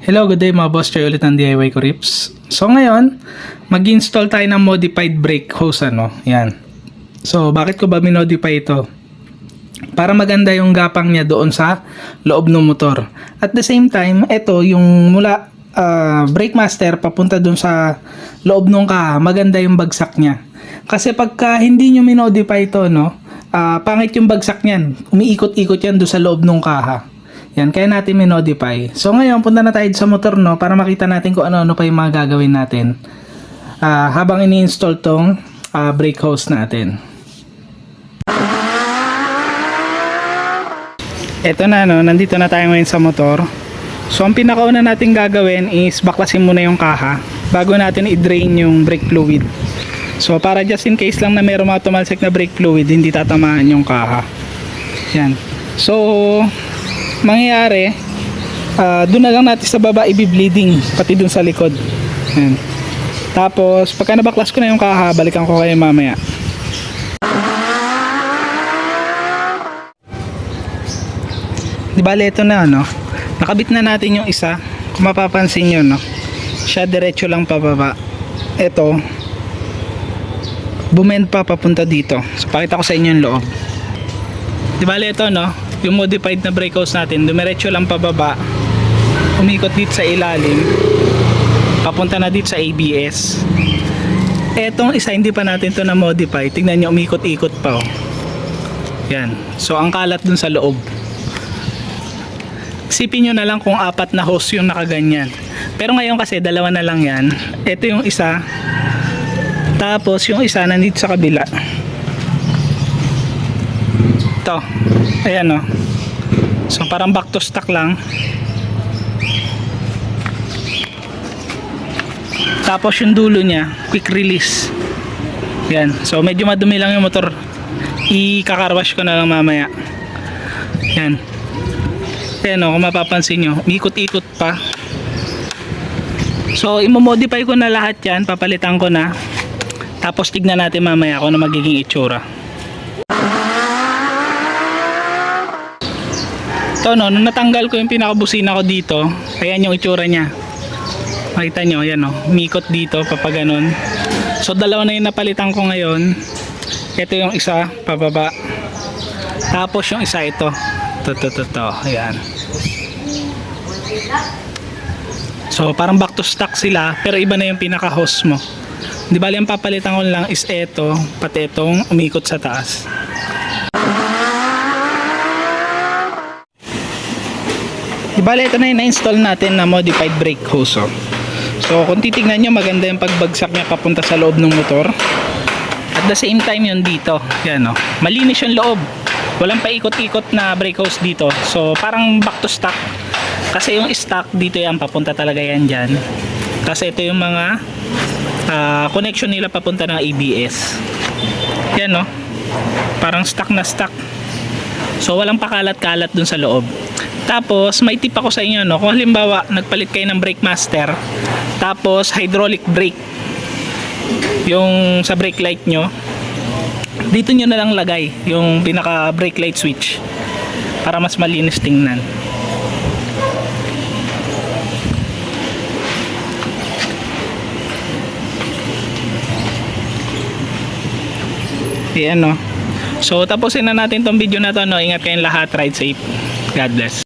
Hello, good day mga boss. Choy ulit ng DIY ko Rips. So ngayon, mag-install tayo ng modified brake hose Yan. So bakit ko ba minodify ito? Para maganda yung gapang niya doon sa loob ng motor. At the same time, ito yung mula brake master papunta doon sa loob ng kaha, maganda yung bagsak niya. Kasi pagka hindi nyo minodify ito, pangit yung bagsak niyan. Umiikot-ikot yan doon sa loob ng kaha. Yan, kaya natin minodify. So ngayon, punta na tayo sa motor para makita natin kung ano-ano pa yung mga gagawin natin habang ini-install tong brake hose natin. Eto na, nandito na tayo ngayon sa motor. So ang pinakauna natin gagawin is baklasin muna yung kaha bago natin i-drain yung brake fluid. So para just in case lang na mayroong mga tumalsik na brake fluid, hindi tatamaan yung kaha. Yan. So mangyayari, doon na lang natin sa baba i-bleeding, pati doon sa likod. Yan. Tapos pagka nabaklas ko na yung kaha, balikan ko kayo mamaya. Di bale, ito na nakabit na natin yung isa. Kung mapapansin nyo, siya diretso lang pababa. Ito bumend pa papunta dito. So pakita ko sa inyo yung loob. Di bale, ito yung modified na brake hose natin, dumiretso lang pababa, umikot dito sa ilalim, papunta na dito sa ABS. Etong isa hindi pa natin to na modify. Tignan nyo, umikot-ikot pa yan. So ang kalat dun sa loob. Isipin nyo na lang kung 4 na hose yung nakaganyan, pero ngayon kasi dalawa na lang yan. Ito yung isa, tapos yung isa nandito sa kabila. Ito, ayan so parang back to stock lang. Tapos yung dulo niya quick release. Yan, so medyo madumi lang yung motor, i-kakarwash ko na lang mamaya. Yan, ayan kung mapapansin nyo, ikot-ikot pa. So imomodify ko na lahat yan, papalitan ko na. Tapos tignan natin mamaya kung ano magiging itsura. Ito nung natanggal ko yung pinakabusina ko dito, ayan yung itsura niya. Makita nyo, ayan umikot dito papaganon. So dalawa na yung napalitan ko ngayon. Ito yung isa pababa, tapos yung isa ito ayan. So parang back to stock sila, pero iba na yung pinaka hose mo. Di bali ang papalitan ko lang is ito, pati itong umikot sa taas. Di bali ito na yung na-install natin na modified brake hose. So kung titignan nyo, maganda yung pagbagsak niya papunta sa loob ng motor. At the same time yun dito, yan malinis yung loob. Walang paikot-ikot na brake hose dito. So parang back to stock. Kasi yung stock dito yan, papunta talaga yan dyan. Kasi ito yung mga connection nila papunta ng ABS. Yan parang stock na stock. So walang pakalat-kalat dun sa loob. Tapos may tip ako sa inyo kung halimbawa nagpalit kayo ng brake master, tapos hydraulic brake yung sa brake light nyo, dito nyo na lang lagay yung pinaka brake light switch para mas malinis tingnan. Ayan So tapusin na natin tong video na to Ingat kayong lahat, ride safe, God bless.